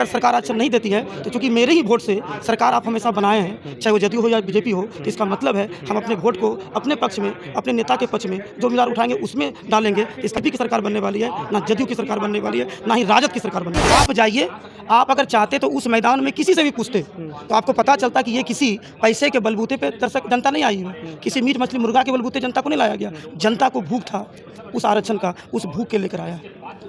अगर सरकार आरक्षण नहीं देती है तो चूंकि मेरे ही वोट से सरकार आप हमेशा बनाए हैं, चाहे वो जदयू हो या बीजेपी हो, तो इसका मतलब है हम अपने वोट को अपने पक्ष में, अपने नेता के पक्ष में जो उम्मीदवार उठाएंगे उसमें डालेंगे। इस कभी की सरकार बनने वाली है, ना जदयू की सरकार बनने वाली है, ना ही राजद की सरकार बनने वाली है। आप जाइए, आप अगर चाहते तो उस मैदान में किसी से भी पूछते तो आपको पता चलता कि ये किसी पैसे के बलबूते पे दर्शक जनता नहीं आई है, किसी मीट मछली मुर्गा के बलबूते जनता को नहीं लाया गया। जनता को भूख था उस आरक्षण का, उस भूख के लेकर आया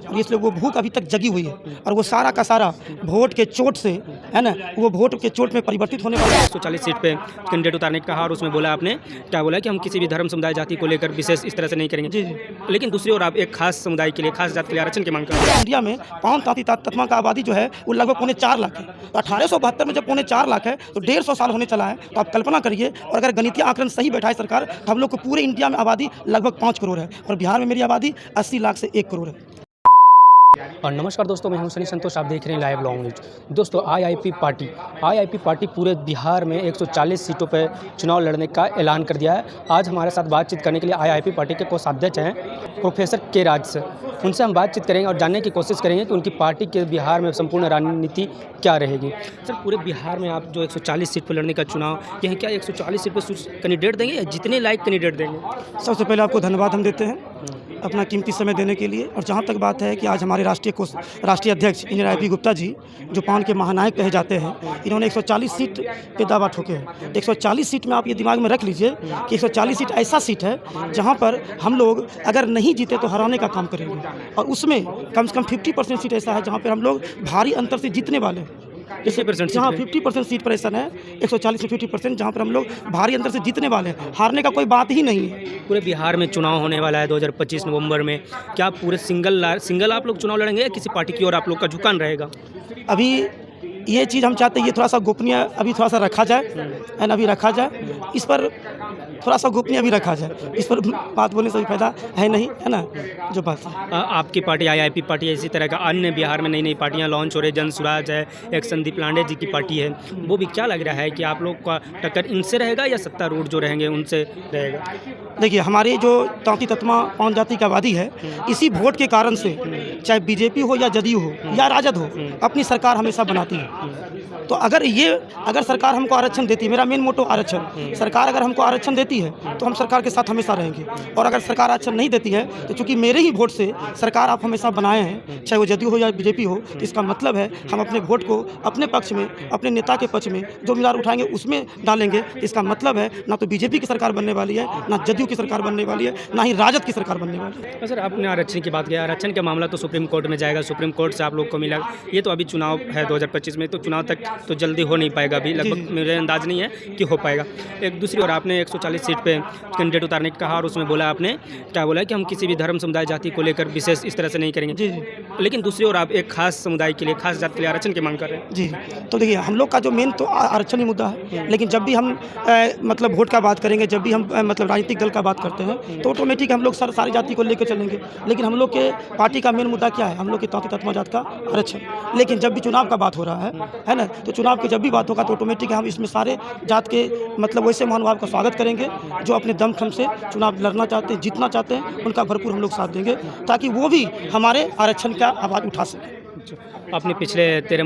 और इसलिए वो भूख अभी तक जगी हुई है और वो सारा का सारा वोट के चोट से है ना, वो वोट के चोट में परिवर्तित होने वाला है। 140 सीट पे कैंडिडेट उतारने का कहा और उसमें बोला आपने क्या बोला कि हम किसी भी धर्म समुदाय जाति को लेकर विशेष इस तरह से नहीं करेंगे। जी जी। लेकिन दूसरी ओर आप एक खास समुदाय के लिए, खास जाति के लिए आरक्षण की मांग कर रहे हैं। इंडिया में पाउन तांती तत्मा का आबादी जो है वो लगभग 4.25 लाख है। तो 1872 में जब 4.25 लाख है तो 150 साल होने चला है। तो आप कल्पना करिए, और अगर गणितीय आंकड़न सही बैठाए सरकार, हम लोग को पूरे इंडिया में आबादी लगभग 5 करोड़ है और बिहार में मेरी आबादी 80 लाख से 1 करोड़ है। और नमस्कार दोस्तों, मैं हूं सनी संतोष, आप देख रहे हैं लाइव लॉन्ग न्यूज। दोस्तों, आईआईपी पार्टी पूरे बिहार में 140 सीटों पर चुनाव लड़ने का ऐलान कर दिया है। आज हमारे साथ बातचीत करने के लिए आईआईपी पार्टी के कोषाध्यक्ष हैं प्रोफेसर के राज से। उनसे हम बातचीत करेंगे और जानने की कोशिश करेंगे कि उनकी पार्टी के बिहार में संपूर्ण रणनीति क्या रहेगी। सर, पूरे बिहार में आप जो 140 सीट पर लड़ने का चुनाव, यह क्या 140 सीट पर कैंडिडेट देंगे या जितने लायक कैंडिडेट देंगे? सबसे पहले आपको धन्यवाद हम देते हैं अपना कीमती समय देने के लिए। और जहाँ तक बात है कि आज हमारे राष्ट्रीय अध्यक्ष इंजीनियर आई.पी. गुप्ता जी, जो पान के महानायक कहे जाते हैं, इन्होंने 140 सीट पे दावा ठोके हैं। 140 सीट में आप ये दिमाग में रख लीजिए कि 140 सीट ऐसा सीट है जहाँ पर हम लोग अगर नहीं जीते तो हराने का काम करेंगे, और उसमें कम से कम 50% सीट ऐसा है जहाँ पर हम लोग भारी अंतर से जीतने वाले हैं। जहाँ 50% सीट पर ऐसा है 140 से 50%, जहाँ पर हम लोग भारी अंतर से जीतने वाले हैं, हारने का कोई बात ही नहीं है। पूरे बिहार में चुनाव होने वाला है 2025 नवंबर में। क्या पूरे सिंगल आप लोग चुनाव लड़ेंगे या किसी पार्टी की ओर आप लोग का झुकान रहेगा? अभी ये चीज़ हम चाहते हैं ये थोड़ा सा गोपनीय अभी थोड़ा सा रखा जाए, एंड अभी रखा जाए, इस पर थोड़ा सा गोपनीय अभी रखा जाए, इस पर बात बोलने से भी फायदा है नहीं, है ना जो बात है। आपकी पार्टी आईआईपी पार्टी इसी तरह का अन्य बिहार में नई नई पार्टियां लॉन्च हो रही, जन स्वराज है, एक संदीप लांडे जी की पार्टी है, वो भी क्या लग रहा है कि आप लोग का टक्कर इनसे रहेगा या सत्तारूढ़ जो रहेंगे उनसे रहेगा? देखिए, हमारी जो तांती तत्मा पाउन जाति की आबादी है, इसी वोट के कारण से चाहे बीजेपी हो या जदयू हो या राजद हो, अपनी सरकार हमेशा बनाती है। तो अगर सरकार हमको आरक्षण देती है, मेरा मेन मोटो आरक्षण, सरकार अगर हमको आरक्षण देती है तो हम सरकार के साथ हमेशा रहेंगे। और अगर सरकार आरक्षण नहीं देती है तो चूंकि मेरे ही वोट से सरकार आप हमेशा बनाए हैं, चाहे वो जदयू हो या बीजेपी हो, तो इसका मतलब है हम अपने वोट को अपने पक्ष में, अपने नेता के पक्ष में जो उम्मीदवार उठाएंगे उसमें डालेंगे। इसका मतलब है ना तो बीजेपी की सरकार बनने वाली है, ना जदयू की सरकार बनने वाली है, ना ही राजद की सरकार बनने वाली है। सर, आपने आरक्षण की बात की, आरक्षण का मामला तो सुप्रीम कोर्ट में जाएगा, सुप्रीम कोर्ट से आप लोग को मिला। ये तो अभी चुनाव है 2025 में, तो चुनाव तक तो जल्दी हो नहीं पाएगा, अभी लगभग मेरे अंदाज नहीं है कि हो पाएगा। एक दूसरी ओर आपने 140 सीट पे कैंडिडेट उतारने का कहा और उसमें बोला आपने क्या बोला कि हम किसी भी धर्म समुदाय जाति को लेकर विशेष इस तरह से नहीं करेंगे। जी जी। लेकिन दूसरी ओर आप एक खास समुदाय के लिए, खास जाति के लिए आरक्षण की मांग कर रहे हैं। जी, तो देखिए, हम लोग का जो मेन तो आरक्षण ही मुद्दा है, लेकिन जब भी हम मतलब वोट का बात करेंगे, जब भी हम मतलब राजनीतिक दल का बात करते हैं तो ऑटोमेटिक हम लोग सारी जाति को लेकर चलेंगे। लेकिन हम लोग के पार्टी का मेन मुद्दा क्या है? हम लोग की तांती तत्मा जात का आरक्षण। लेकिन जब भी चुनाव का बात हो रहा है ना, तो चुनाव की जब भी बात होगा तो ऑटोमेटिक हम इसमें सारे जात के मतलब वैसे महानुभाव का स्वागत करेंगे जो अपने दमखम से चुनाव लड़ना चाहते हैं, जीतना चाहते हैं, उनका भरपूर हम लोग साथ देंगे ताकि वो भी हमारे आरक्षण का आवाज़ उठा सकें। आपने पिछले 13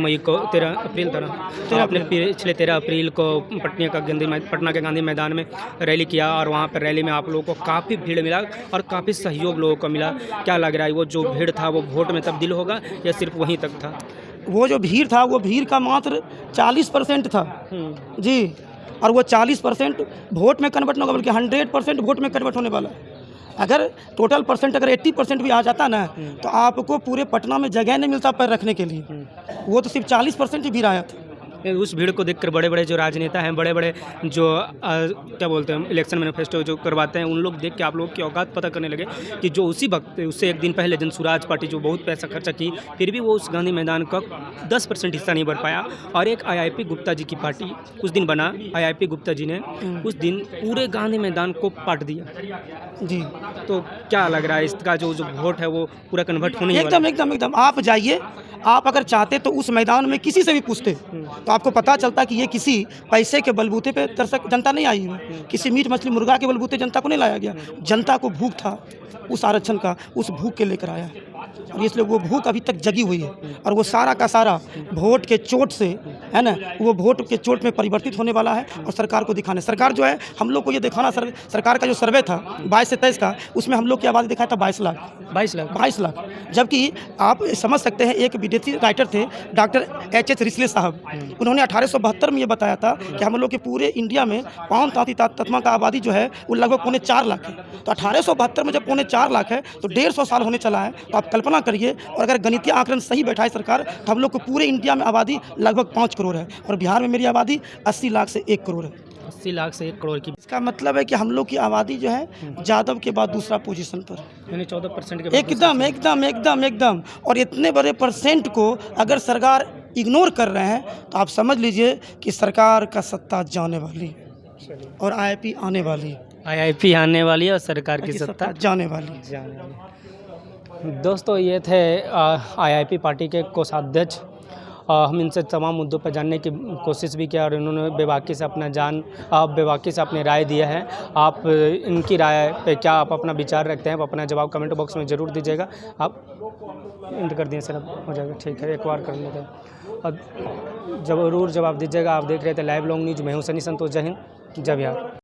अप्रैल को पटना के गांधी मैदान में रैली किया और वहां पर रैली में आप लोगों को काफ़ी भीड़ मिला और काफ़ी सहयोग लोगों को मिला। क्या लग रहा है, वो जो भीड़ था वो वोट में तब्दील होगा या सिर्फ वहीं तक था? वो जो भीड़ था वो भीड़ का मात्र 40% था जी, और वो 40% वोट में कन्वर्ट नहीं होगा, बल्कि 100% वोट में कन्वर्ट होने वाला है। अगर टोटल परसेंट अगर 80% भी आ जाता ना तो आपको पूरे पटना में जगह नहीं मिलता पैर रखने के लिए। वो तो सिर्फ 40% ही भीड़ आया था। उस भीड़ को देखकर बड़े बड़े जो राजनेता हैं, बड़े बड़े जो क्या बोलते हैं इलेक्शन मैनिफेस्टो जो करवाते हैं, उन लोग देख के आप लोग की औकात पता करने लगे कि जो उसी वक्त उससे एक दिन पहले जन स्वराज पार्टी जो बहुत पैसा खर्चा की, फिर भी वो उस गांधी मैदान का 10% हिस्सा नहीं भर पाया। और एक आईआईपी गुप्ता जी की पार्टी उस दिन बना, आईआईपी गुप्ता जी ने उस दिन पूरे गांधी मैदान को पाट दिया जी। तो क्या लग रहा है, इसका जो वोट है वो पूरा कन्वर्ट होने एकदम आप जाइए, आप अगर चाहते तो उस मैदान में किसी से भी पूछते तो आपको पता चलता कि ये किसी पैसे के बलबूते पे दर्शक जनता नहीं आई है, किसी मीट मछली मुर्गा के बलबूते जनता को नहीं लाया गया। जनता को भूख था उस आरक्षण का, उस भूख के लेकर आया है। और इसलिए वो भूख अभी तक जगी हुई है। और वो सारा का सारा वोट के चोट से, है ना, वो वोट के चोट में परिवर्तित होने वाला है। और सरकार को दिखाना, सरकार जो है हम लोग को ये दिखाना, सरकार का जो सर्वे था 22 से 23 का, उसमें हम लोग की आबादी दिखाया था 22 लाख। 22 लाख। जबकि आप समझ सकते हैं, एक विदेशी राइटर थे डॉक्टर H.H. रिस्ले साहब, उन्होंने 1872 में ये बताया था कि हम लोग के पूरे इंडिया में पाउन तांती तत्मा का आबादी जो है वो लगभग 4.25 लाख है। तो 1872 में जब 4.25 लाख है तो 150 साल होने चला है। तो आप कल्पना करिए, और अगर गणितीय आंकड़न सही बैठाए सरकार, तो हम लोग को पूरे इंडिया में आबादी लगभग 5 करोड़ है। और बिहार में मेरी आबादी 80 लाख से 1 करोड़ है। 80 लाख से 1 करोड़ की, इसका मतलब है कि हम लोग की आबादी जो है यादव के बाद दूसरा पोजीशन पर है। यानी 14% के एकदम। और इतने बड़े परसेंट को अगर सरकार इग्नोर कर रहे हैं तो आप समझ लीजिए कि सरकार का सत्ता जाने वाली है और IIP आने वाली है। IIP आने वाली है और सरकार की सत्ता जाने वाली है। दोस्तों, ये थे IIP पार्टी के कोषाध्यक्ष। हम इनसे तमाम मुद्दों पर जानने की कोशिश भी किया और इन्होंने बेबाकी से अपनी राय दिया है। आप इनकी राय पे क्या आप अपना विचार रखते हैं, आप अपना जवाब कमेंट बॉक्स में ज़रूर दीजिएगा। आप एंड कर दिए सर, अब हो जाएगा, ठीक है, एक बार कर लेते हैं और ज़रूर जवाब दीजिएगा। आप देख रहे थे लाइव लॉन्ग न्यूज़, मैं हूं सनी संतोष। जय हिंद, जय बिहार।